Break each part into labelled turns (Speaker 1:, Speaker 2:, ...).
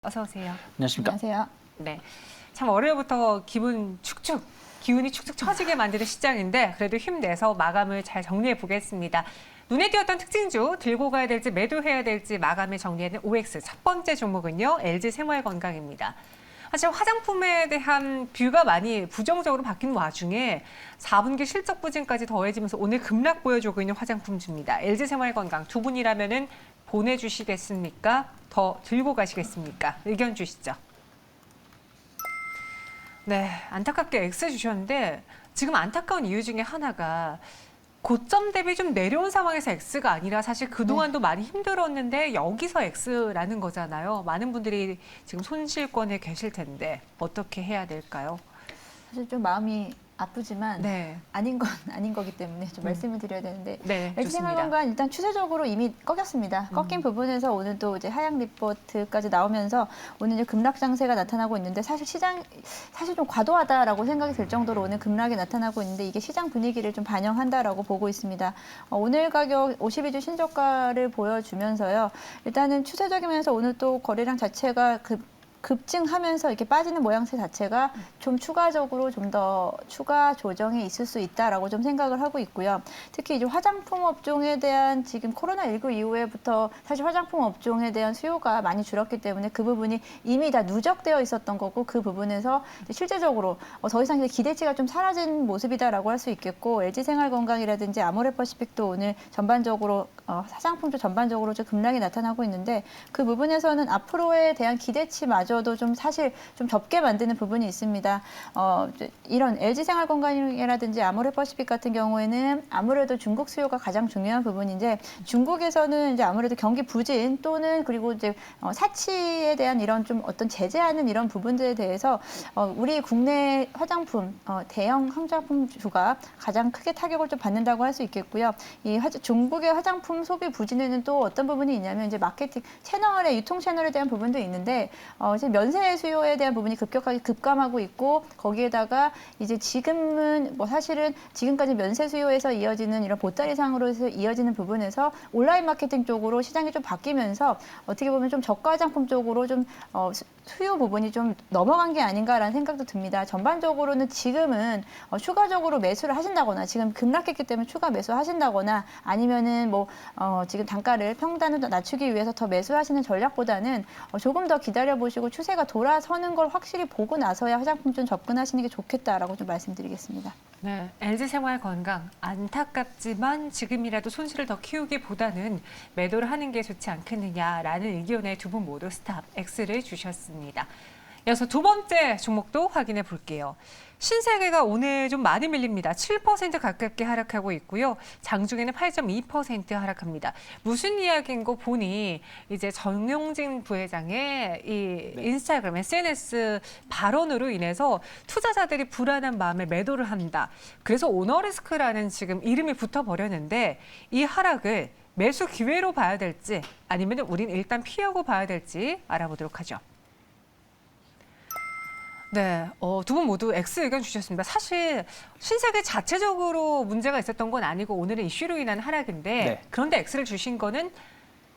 Speaker 1: 어서 오세요.
Speaker 2: 안녕하십니까.
Speaker 3: 안녕하세요.
Speaker 1: 네, 참 월요일부터 기운이 축축 처지게 만드는 시장인데 그래도 힘내서 마감을 잘 정리해 보겠습니다. 눈에 띄었던 특징주 들고 가야 될지 매도해야 될지 마감을 정리하는 OX 첫 번째 종목은요. LG생활건강입니다. 사실 화장품에 대한 뷰가 많이 부정적으로 바뀐 와중에 4분기 실적 부진까지 더해지면서 오늘 급락 보여주고 있는 화장품주입니다. LG생활건강 두 분이라면은 보내주시겠습니까? 더 들고 가시겠습니까? 의견 주시죠. 네, 안타깝게 X 주셨는데 지금 안타까운 이유 중에 하나가 고점 대비 좀 내려온 상황에서 X가 아니라 사실 그동안도 많이 힘들었는데 여기서 X라는 거잖아요. 많은 분들이 지금 손실권에 계실 텐데 어떻게 해야 될까요?
Speaker 3: 사실 좀 마음이 아프지만
Speaker 1: 네.
Speaker 3: 아닌 건 아닌 거기 때문에 좀 말씀을 드려야 되는데
Speaker 1: 네, 좋습니다.
Speaker 3: LG생활건강 일단 추세적으로 이미 꺾였습니다. 꺾인 부분에서 오늘 또 이제 하향 리포트까지 나오면서 오늘 이제 급락 장세가 나타나고 있는데 사실 좀 과도하다라고 생각이 들 정도로 오늘 급락이 나타나고 있는데 이게 시장 분위기를 좀 반영한다라고 보고 있습니다. 오늘 가격 52주 신저가를 보여주면서요. 일단은 추세적이면서 오늘 또 거래량 자체가 급증하면서 이렇게 빠지는 모양새 자체가 좀 추가적으로 좀 더 추가 조정이 있을 수 있다라고 좀 생각을 하고 있고요. 특히 이제 화장품 업종에 대한 지금 코로나19 이후에부터 사실 화장품 업종에 대한 수요가 많이 줄었기 때문에 그 부분이 이미 다 누적되어 있었던 거고 그 부분에서 실제적으로 더 이상 기대치가 좀 사라진 모습이다라고 할 수 있겠고 LG생활건강이라든지 아모레퍼시픽도 오늘 전반적으로 화장품도 전반적으로 좀 급락이 나타나고 있는데 그 부분에서는 앞으로에 대한 기대치마저도 좀 사실 좀 적게 만드는 부분이 있습니다. 이런 LG생활건강이라든지 아모레퍼시픽 같은 경우에는 아무래도 중국 수요가 가장 중요한 부분인데 중국에서는 이제 아무래도 경기 부진 또는 그리고 이제 사치에 대한 이런 좀 어떤 제재하는 이런 부분들에 대해서 우리 국내 화장품 대형 화장품주가 가장 크게 타격을 좀 받는다고 할 수 있겠고요. 중국의 화장품 소비 부진에는 또 어떤 부분이 있냐면 이제 마케팅 채널의 유통 채널에 대한 부분도 있는데 이제 면세 수요에 대한 부분이 급격하게 급감하고 있고 거기에다가 이제 지금은 뭐 사실은 지금까지 면세 수요에서 이어지는 이런 보따리상으로 해서 이어지는 부분에서 온라인 마케팅 쪽으로 시장이 좀 바뀌면서 어떻게 보면 좀 저가 화장품 쪽으로 좀 수요 부분이 좀 넘어간 게 아닌가라는 생각도 듭니다. 전반적으로는 지금은 추가적으로 매수를 하신다거나 지금 급락했기 때문에 추가 매수하신다거나 아니면은 뭐 지금 단가를 평단을 낮추기 위해서 더 매수하시는 전략보다는 조금 더 기다려 보시고 추세가 돌아서는 걸 확실히 보고 나서야 화장품 좀 접근하시는 게 좋겠다라고 좀 말씀드리겠습니다.
Speaker 1: 네, LG생활건강 안타깝지만 지금이라도 손실을 더 키우기보다는 매도를 하는 게 좋지 않겠느냐라는 의견에 두 분 모두 스탑 X를 주셨습니다. 이어서 두 번째 종목도 확인해 볼게요. 신세계가 오늘 좀 많이 밀립니다. 7% 가깝게 하락하고 있고요. 장중에는 8.2% 하락합니다. 무슨 이야기인고 보니 이제 정용진 부회장의 이 인스타그램, SNS 발언으로 인해서 투자자들이 불안한 마음에 매도를 한다. 그래서 오너리스크라는 지금 이름이 붙어버렸는데 이 하락을 매수 기회로 봐야 될지 아니면 우린 일단 피하고 봐야 될지 알아보도록 하죠. 네, 두 분 모두 X 의견 주셨습니다. 사실 신세계 자체적으로 문제가 있었던 건 아니고 오늘은 이슈로 인한 하락인데
Speaker 2: 네.
Speaker 1: 그런데 X를 주신 거는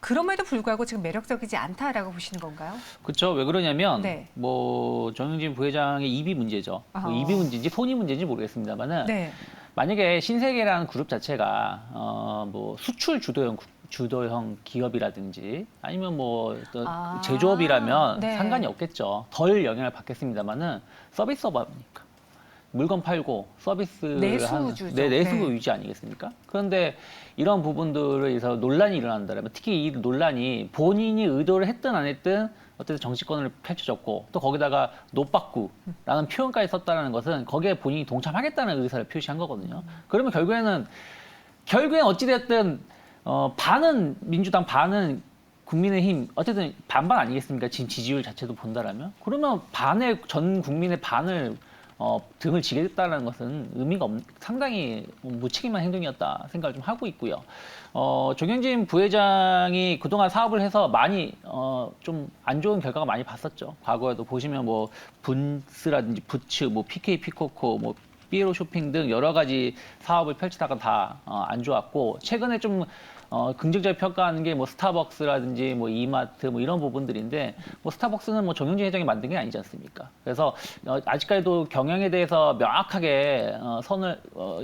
Speaker 1: 그럼에도 불구하고 지금 매력적이지 않다라고 보시는 건가요?
Speaker 2: 그렇죠. 왜 그러냐면
Speaker 1: 네.
Speaker 2: 뭐 정영진 부회장의 입이 문제죠. 뭐 입이 문제인지 손이 문제인지 모르겠습니다만은
Speaker 1: 네.
Speaker 2: 만약에 신세계라는 그룹 자체가 뭐 수출 주도형 기업이라든지 아니면 뭐 어떤 제조업이라면
Speaker 1: 네.
Speaker 2: 상관이 없겠죠. 덜 영향을 받겠습니다만은 서비스업이니까 물건 팔고 서비스를
Speaker 1: 내수주죠.
Speaker 2: 내수
Speaker 1: 네.
Speaker 2: 위주 아니겠습니까? 그런데 이런 부분들에 의해서 논란이 일어난다면 특히 이 논란이 본인이 의도를 했든 안 했든 어쨌든 정치권을 펼쳐졌고 또 거기다가 노빠꾸라는 표현까지 썼다는 것은 거기에 본인이 동참하겠다는 의사를 표시한 거거든요. 그러면 결국엔 어찌됐든 반은 민주당 반은 국민의힘 어쨌든 반반 아니겠습니까? 지금 지지율 자체도 본다라면 그러면 전 국민의 반을 등을 지겠다는 것은 상당히 무책임한 행동이었다 생각을 좀 하고 있고요. 정영진 부회장이 그동안 사업을 해서 많이 좀 안 좋은 결과가 많이 봤었죠. 과거에도 보시면 뭐 분스라든지 부츠, 뭐 PK 피코코, 뭐 삐에로 쇼핑 등 여러 가지 사업을 펼치다가 다 안 좋았고 최근에 좀 긍정적으로 평가하는 게 뭐 스타벅스라든지 뭐 이마트 뭐 이런 부분들인데 뭐 스타벅스는 뭐 정영진 회장이 만든 게 아니지 않습니까? 그래서 아직까지도 경영에 대해서 명확하게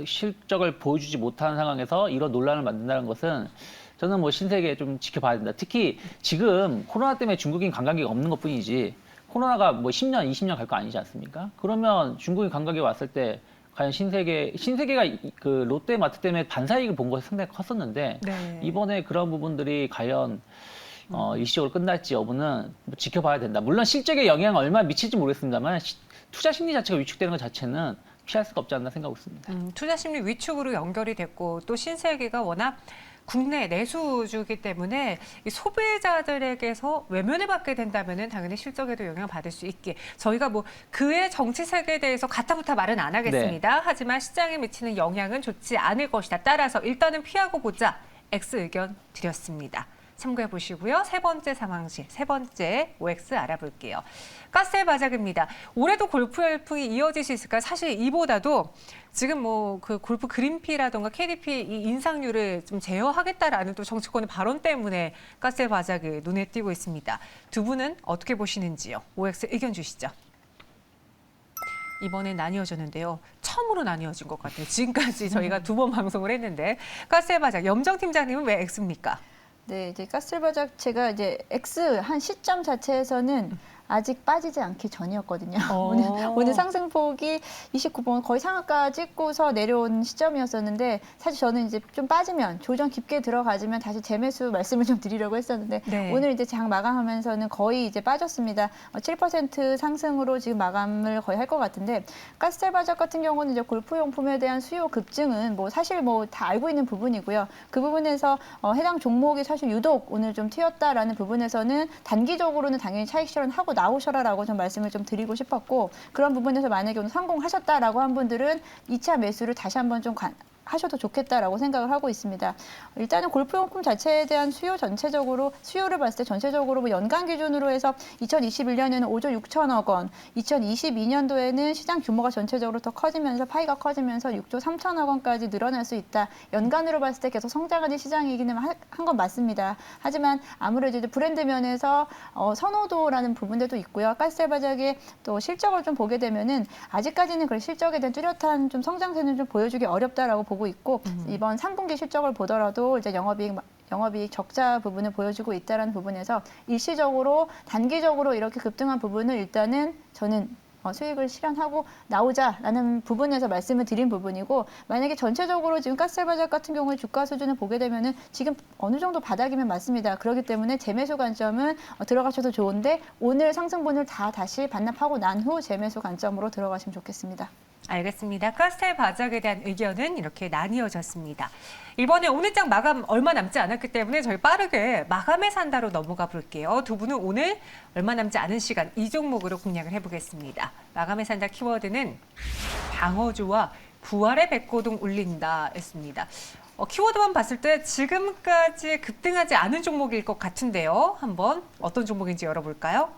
Speaker 2: 실적을 보여주지 못하는 상황에서 이런 논란을 만든다는 것은 저는 뭐 신세계 좀 지켜봐야 된다. 특히 지금 코로나 때문에 중국인 관광객이 없는 것뿐이지 코로나가 뭐 10년, 20년 갈 거 아니지 않습니까? 그러면 중국인 관광객이 왔을 때 과연 신세계가 그 롯데마트 때문에 반사이익을 본 것이 상당히 컸었는데
Speaker 1: 네.
Speaker 2: 이번에 그런 부분들이 과연 일시적으로 끝날지 여부는 뭐 지켜봐야 된다. 물론 실적에 영향을 얼마나 미칠지 모르겠습니다만 투자 심리 자체가 위축되는 것 자체는 피할 수가 없지 않나 생각하고 있습니다.
Speaker 1: 투자 심리 위축으로 연결이 됐고 또 신세계가 워낙 국내 내수주이기 때문에 이 소비자들에게서 외면을 받게 된다면은 당연히 실적에도 영향을 받을 수 있게 저희가 뭐 그의 정치색에 대해서 가타부타 말은 안 하겠습니다. 하지만 시장에 미치는 영향은 좋지 않을 것이다. 따라서 일단은 피하고 보자. X 의견 드렸습니다. 참고해 보시고요. 세 번째 상황실, 세 번째 OX 알아볼게요. 가스의 바닥입니다. 올해도 골프 열풍이 이어질 수 있을까요? 사실 이보다도 지금 뭐 그 골프 그린피라던가 KDP 이 인상률을 좀 제어하겠다라는 또 정치권의 발언 때문에 가스의 바닥이 눈에 띄고 있습니다. 두 분은 어떻게 보시는지요? OX 의견 주시죠. 이번에 나뉘어졌는데요. 처음으로 나뉘어진 것 같아요. 지금까지 저희가 두 번 방송을 했는데 가스의 바닥 염정 팀장님은 왜 X입니까?
Speaker 3: 네, 이제 가스바닥 제가 이제 X 한 시점 자체에서는 아직 빠지지 않기 전이었거든요. 오늘 상승폭이 29번 거의 상한가 찍고서 내려온 시점이었었는데 사실 저는 이제 좀 빠지면 조정 깊게 들어가지면 다시 재매수 말씀을 좀 드리려고 했었는데
Speaker 1: 네.
Speaker 3: 오늘 이제 장 마감하면서는 거의 이제 빠졌습니다. 7% 상승으로 지금 마감을 거의 할 것 같은데 가스바닥 같은 경우는 이제 골프용품에 대한 수요 급증은 뭐 사실 뭐 다 알고 있는 부분이고요. 그 부분에서 해당 종목이 사실 유독 오늘 좀 튀었다라는 부분에서는 단기적으로는 당연히 차익 실현하고 나오셔라라고 좀 말씀을 좀 드리고 싶었고 그런 부분에서 만약에 오늘 성공하셨다라고 한 분들은 2차 매수를 다시 한번 좀 하셔도 좋겠다라고 생각을 하고 있습니다. 일단은 골프용품 자체에 대한 수요 전체적으로 수요를 봤을 때 전체적으로 뭐 연간 기준으로 해서 2021년에는 5조 6천억 원, 2022년도에는 시장 규모가 전체적으로 더 커지면서 파이가 커지면서 6조 3천억 원까지 늘어날 수 있다. 연간으로 봤을 때 계속 성장하는 시장이기는 한 건 맞습니다. 하지만 아무래도 이제 브랜드 면에서 선호도라는 부분들도 있고요. 가스바닥의 또 실적을 좀 보게 되면은 아직까지는 그 실적에 대한 뚜렷한 좀 성장세는 좀 보여주기 어렵다라고 보고 있고 이번 3분기 실적을 보더라도 이제 영업이익 적자 부분을 보여주고 있다는 부분에서 일시적으로 단기적으로 이렇게 급등한 부분을 일단은 저는 수익을 실현하고 나오자라는 부분에서 말씀을 드린 부분이고 만약에 전체적으로 지금 가스바닥 같은 경우에 주가 수준을 보게 되면은 지금 어느 정도 바닥이면 맞습니다. 그렇기 때문에 재매수 관점은 들어가셔도 좋은데 오늘 상승분을 다시 반납하고 난 후 재매수 관점으로 들어가시면 좋겠습니다.
Speaker 1: 알겠습니다. 가스의 바닥에 대한 의견은 이렇게 나뉘어졌습니다. 이번에 오늘 장 마감 얼마 남지 않았기 때문에 저희 빠르게 마감에 산다로 넘어가 볼게요. 두 분은 오늘 얼마 남지 않은 시간 이 종목으로 공략을 해보겠습니다. 마감에 산다 키워드는 방어주와 부활의 백고동 울린다 했습니다. 키워드만 봤을 때 지금까지 급등하지 않은 종목일 것 같은데요. 한번 어떤 종목인지 열어볼까요?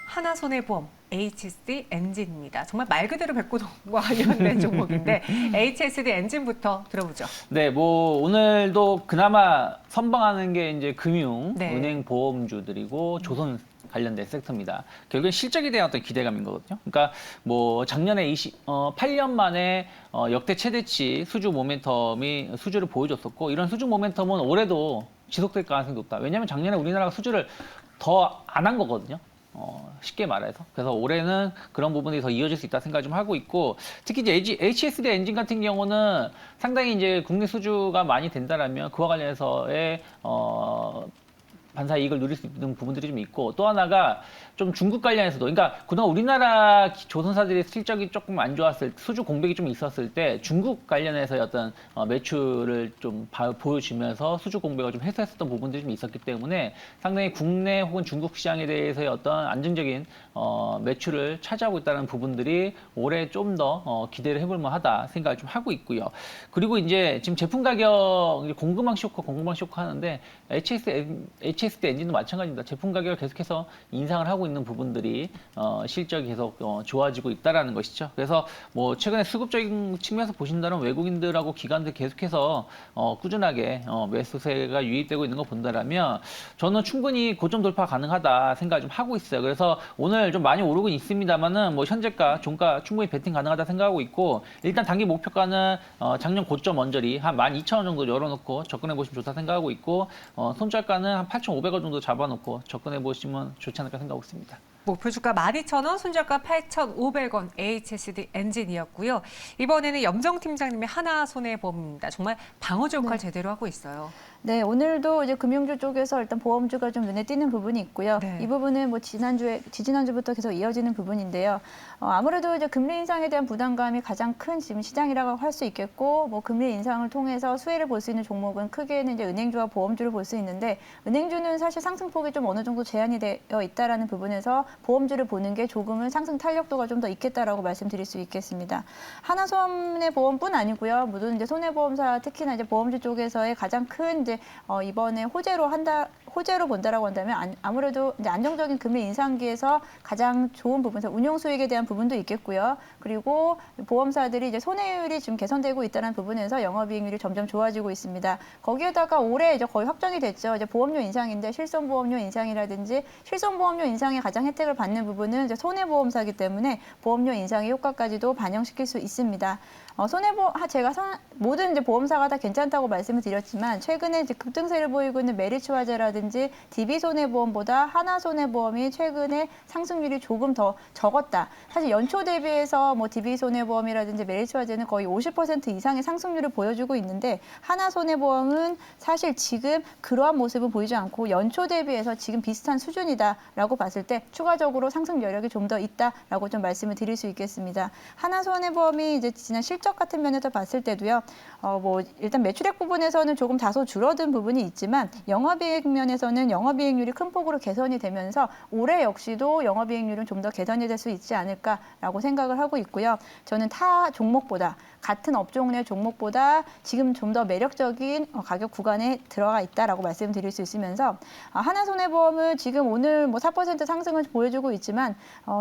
Speaker 1: 하나손해보험 HSD 엔진입니다. 정말 말 그대로 백고동과 관련된 종목인데 HSD 엔진부터 들어보죠.
Speaker 2: 네, 뭐 오늘도 그나마 선방하는 게 이제 금융,
Speaker 1: 네.
Speaker 2: 은행, 보험주들이고 조선 관련된 섹터입니다. 결국엔 실적에 대한 어떤 기대감인 거거든요. 그러니까 뭐 작년에 8년 만에 역대 최대치 수주 모멘텀이 수주를 보여줬었고 이런 수주 모멘텀은 올해도 지속될 가능성이 높다. 왜냐하면 작년에 우리나라가 수주를 더 안 한 거거든요. 쉽게 말해서. 그래서 올해는 그런 부분이 더 이어질 수 있다 생각을 좀 하고 있고, 특히 이제 HSD 엔진 같은 경우는 상당히 이제 국내 수주가 많이 된다라면 그와 관련해서의, 반사 이익을 누릴 수 있는 부분들이 좀 있고, 또 하나가 좀 중국 관련해서도, 그러니까 그동안 우리나라 조선사들의 실적이 조금 안 좋았을, 수주 공백이 좀 있었을 때 중국 관련해서의 어떤 매출을 좀 보여주면서 수주 공백을 좀 해소했었던 부분들이 좀 있었기 때문에 상당히 국내 혹은 중국 시장에 대해서의 어떤 안정적인 매출을 차지하고 있다는 부분들이 올해 좀 더 기대를 해볼 만하다 생각을 좀 하고 있고요. 그리고 이제 지금 제품 가격 공급망 쇼크 하는데 HSD 엔진도 마찬가지입니다. 제품 가격을 계속해서 인상을 하고 있는 부분들이 실적이 계속 좋아지고 있다라는 것이죠. 그래서 뭐 최근에 수급적인 측면에서 보신다면 외국인들하고 기관들 계속해서 꾸준하게 매수세가 유입되고 있는 거 본다라면 저는 충분히 고점 돌파 가능하다 생각을 좀 하고 있어요. 그래서 오늘 좀 많이 오르긴 있습니다만은 뭐 현재가 종가 충분히 배팅 가능하다 생각하고 있고 일단 단기 목표가는 작년 고점 언저리 한 12,000원 정도 열어놓고 접근해 보시면 좋다 생각하고 있고 손절가는 한 8,500원 정도 잡아놓고 접근해 보시면 좋지 않을까 생각하고 있습니다.
Speaker 1: 목표 주가 12,000원, 손절가 8,500원 HSD 엔진이었고요. 이번에는 염정 팀장님의 하나손해보험입니다. 정말 방어주 역할 제대로 하고 있어요.
Speaker 3: 네, 오늘도 이제 금융주 쪽에서 일단 보험주가 좀 눈에 띄는 부분이 있고요.
Speaker 1: 네.
Speaker 3: 이 부분은 뭐 지지난주부터 계속 이어지는 부분인데요. 아무래도 이제 금리 인상에 대한 부담감이 가장 큰 지금 시장이라고 할 수 있겠고, 뭐 금리 인상을 통해서 수혜를 볼 수 있는 종목은 크게는 이제 은행주와 보험주를 볼 수 있는데, 은행주는 사실 상승폭이 좀 어느 정도 제한이 되어 있다라는 부분에서 보험주를 보는 게 조금은 상승 탄력도가 좀 더 있겠다라고 말씀드릴 수 있겠습니다. 하나손해보험뿐 아니고요. 모든 이제 손해보험사 특히나 이제 보험주 쪽에서의 가장 큰 이제 이번에 호재로 본다라고 한다면 아무래도 이제 안정적인 금리 인상기에서 가장 좋은 부분, 운용 수익에 대한 부분도 있겠고요. 그리고 보험사들이 이제 손해율이 지금 개선되고 있다는 부분에서 영업이익률이 점점 좋아지고 있습니다. 거기에다가 올해 이제 거의 확정이 됐죠. 이제 보험료 인상인데 실손보험료 인상이라든지 실손보험료 인상에 가장 혜택을 받는 부분은 이제 손해보험사이기 때문에 보험료 인상의 효과까지도 반영시킬 수 있습니다. 제가 모든 이제 보험사가 다 괜찮다고 말씀을 드렸지만 최근에 이제 급등세를 보이고 있는 메리츠화재라든지 DB손해보험보다 하나손해보험이 최근에 상승률이 조금 더 적었다. 사실 연초 대비해서 뭐 DB손해보험이라든지 메리츠화재는 거의 50% 이상의 상승률을 보여주고 있는데 하나손해보험은 사실 지금 그러한 모습은 보이지 않고 연초 대비해서 지금 비슷한 수준이다라고 봤을 때 추가적으로 상승 여력이 좀 더 있다라고 좀 말씀을 드릴 수 있겠습니다. 하나손해보험이 이제 지난 실적 같은 면에서 봤을 때도요. 뭐 일단 매출액 부분에서는 조금 다소 줄어든 부분이 있지만 영업이익 면에서는 영업이익률이 큰 폭으로 개선이 되면서 올해 역시도 영업이익률은 좀 더 개선이 될 수 있지 않을까라고 생각을 하고 있고요. 저는 타 종목보다 같은 업종 내 종목보다 지금 좀 더 매력적인 가격 구간에 들어가 있다라고 말씀드릴 수 있으면서 하나손해보험은 지금 오늘 뭐 4% 상승을 보여주고 있지만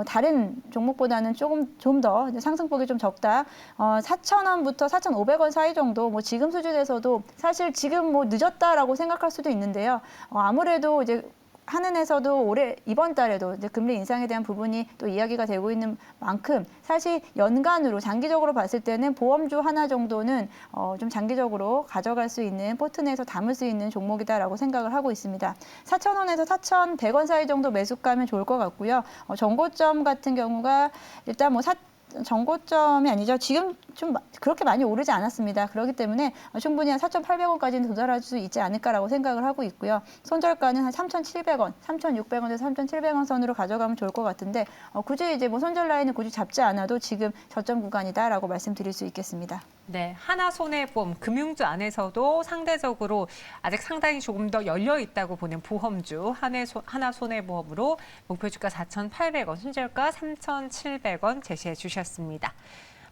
Speaker 3: 다른 종목보다는 좀 더 상승폭이 좀 적다. 4,000원부터 4,500원 사이 정도 뭐 지금 수준에서도 사실 지금 뭐 늦었다라고 생각할 수도 있는데요. 아무래도 이제 한은에서도 이번 달에도 이제 금리 인상에 대한 부분이 또 이야기가 되고 있는 만큼 사실 연간으로 장기적으로 봤을 때는 보험주 하나 정도는 좀 장기적으로 가져갈 수 있는 포트 내에서 담을 수 있는 종목이다라고 생각을 하고 있습니다. 4,000원에서 4,100원 사이 정도 매수가면 좋을 것 같고요. 정고점 같은 경우가 일단 뭐 정고점이 아니죠. 지금 좀 그렇게 많이 오르지 않았습니다. 그렇기 때문에 충분히 한 4,800원까지는 도달할 수 있지 않을까라고 생각을 하고 있고요. 손절가는 한 3,700원, 3,600원에서 3,700원 선으로 가져가면 좋을 것 같은데 굳이 이제 뭐 손절 라인을 굳이 잡지 않아도 지금 저점 구간이다라고 말씀드릴 수 있겠습니다.
Speaker 1: 네, 하나손해보험 금융주 안에서도 상대적으로 아직 상당히 조금 더 열려 있다고 보는 보험주 하나손해보험으로 목표 주가 4,800원, 손절가 3,700원 제시해 주셨습니다.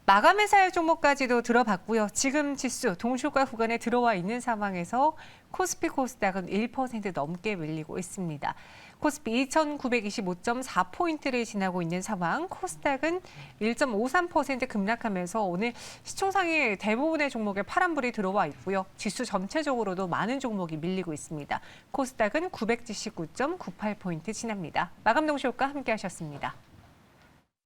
Speaker 1: 마감 회사의 종목까지도 들어봤고요. 지금 지수 동시효과 구간에 들어와 있는 상황에서 코스피 코스닥은 1% 넘게 밀리고 있습니다. 코스피 2,925.4포인트를 지나고 있는 상황, 코스닥은 1.53% 급락하면서 오늘 시총상의 대부분의 종목에 파란불이 들어와 있고요. 지수 전체적으로도 많은 종목이 밀리고 있습니다. 코스닥은 979.98포인트 지납니다. 마감 동시효과 함께 하셨습니다.